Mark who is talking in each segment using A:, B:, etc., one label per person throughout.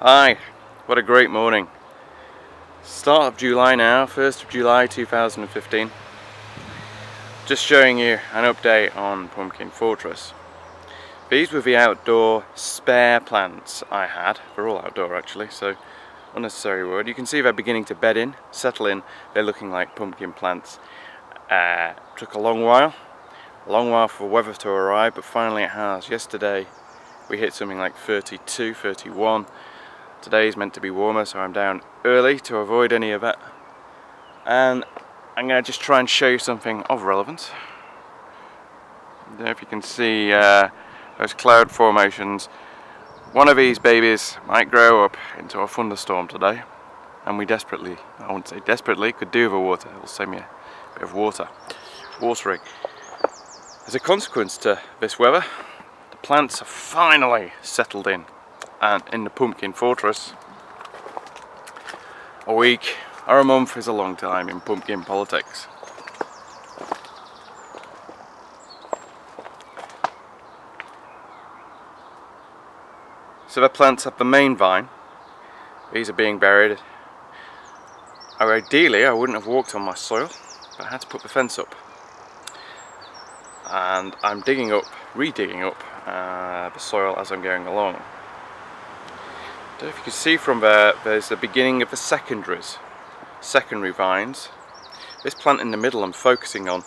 A: Hi, what a great morning. Start of July now, 1st of July 2015. Just showing you an update on Pumpkin Fortress. These were the outdoor spare plants I had. They're all outdoor actually, so unnecessary word. You can see they're beginning to bed in, settle in. They're looking like pumpkin plants. Took a long while for the weather to arrive, but finally it has. Yesterday we hit something like 32, 31. Today is meant to be warmer, so I'm down early to avoid any of it. And I'm going to just try and show you something of relevance. I don't know if you can see those cloud formations. One of these babies might grow up into a thunderstorm today, and we desperately, I wouldn't say desperately, could do with the water. It'll save me a bit of watering. As a consequence to this weather, the plants have finally settled in. And in the Pumpkin Fortress, a week or a month is a long time in pumpkin politics. So the plants have the main vine. These are being buried. Ideally I wouldn't have walked on my soil, but I had to put the fence up. And I'm re-digging up the soil as I'm going along. I don't know if you can see from there's the beginning of the secondary vines. This plant in the middle I'm focusing on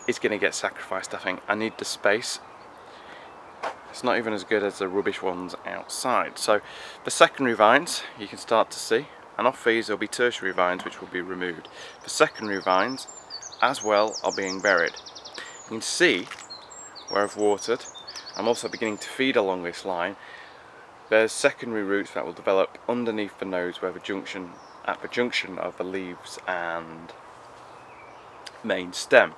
A: is going to get sacrificed, I think. I need the space. It's not even as good as the rubbish ones outside. So the secondary vines you can start to see, and off these there'll be tertiary vines which will be removed. The secondary vines as well are being buried. You can see where I've watered. I'm also beginning to feed along this line. There's secondary roots that will develop underneath the nodes where at the junction of the leaves and main stem.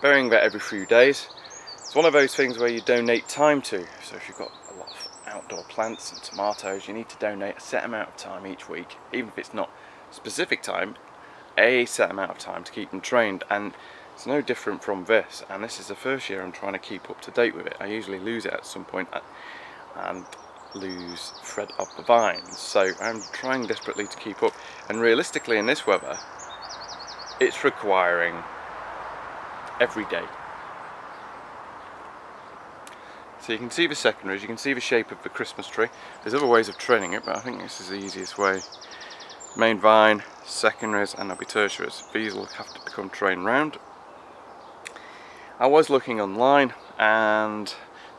A: Burying that every few days. It's one of those things where you donate time to. So if you've got a lot of outdoor plants and tomatoes, you need to donate a set amount of time each week, even if it's not specific time, a set amount of time to keep them trained. And it's no different from this, and this is the first year I'm trying to keep up to date with it. I usually lose it at some point and lose thread of the vines, so I'm trying desperately to keep up. And realistically in this weather it's requiring every day. So you can see the secondaries, you can see the shape of the Christmas tree. There's other ways of training it, but I think this is the easiest way. Main vine, secondaries, and there'll be tertiaries. These will have to become trained round. I was looking online, and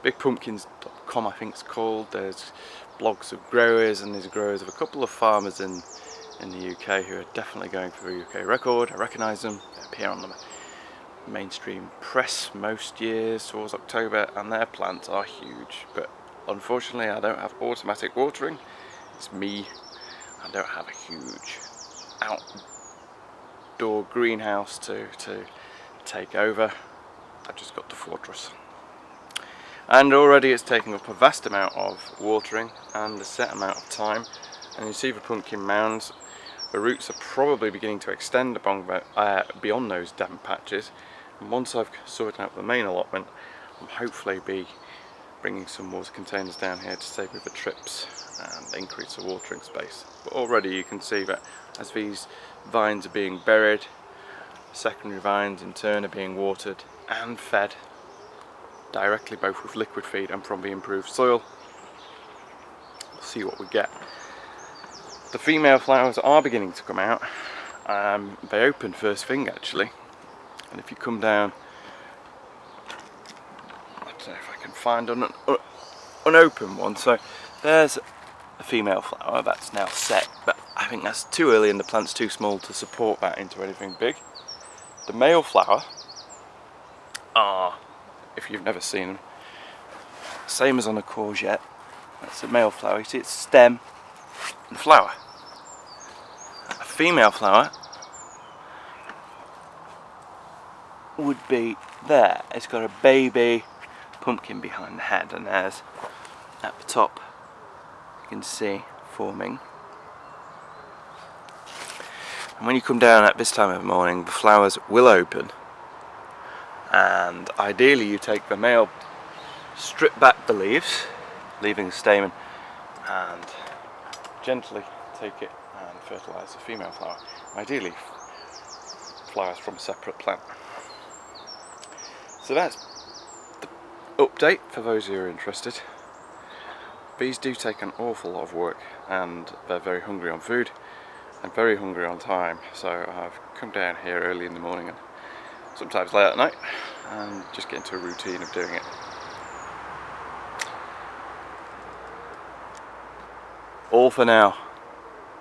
A: bigpumpkins.com I think it's called. There's blogs of growers, and there's growers of a couple of farmers in the UK who are definitely going for a UK record. I recognise them. They appear on the mainstream press most years towards October, and their plants are huge. But unfortunately I don't have automatic watering. It's me. I don't have a huge outdoor greenhouse to take over. I've just got the Fortress. And already it's taking up a vast amount of watering and a set amount of time. And you see the pumpkin mounds. The roots are probably beginning to extend beyond those damp patches. And once I've sorted out the main allotment, I'll hopefully be bringing some water containers down here to save with the trips and increase the watering space. But already you can see that as these vines are being buried, secondary vines in turn are being watered and fed directly, both with liquid feed and from the improved soil. We'll see what we get. The female flowers are beginning to come out. They open first thing actually, and if you come down, I don't know if I can find an unopened one. So there's a female flower that's now set, but I think that's too early and the plant's too small to support that into anything big. The male flower are, if you've never seen them, same as on a courgette. That's a male flower. You see its stem and flower. A female flower would be there. It's got a baby pumpkin behind the head, and there's at the top you can see forming. And when you come down at this time of the morning, the flowers will open, and ideally you take the male, strip back the leaves, leaving the stamen, and gently take it and fertilise the female flower. Ideally flowers from a separate plant. So that's the update for those who are interested. Bees do take an awful lot of work, and they're very hungry on food and very hungry on time, so I've come down here early in the morning and sometimes late at night and just get into a routine of doing it. All for now.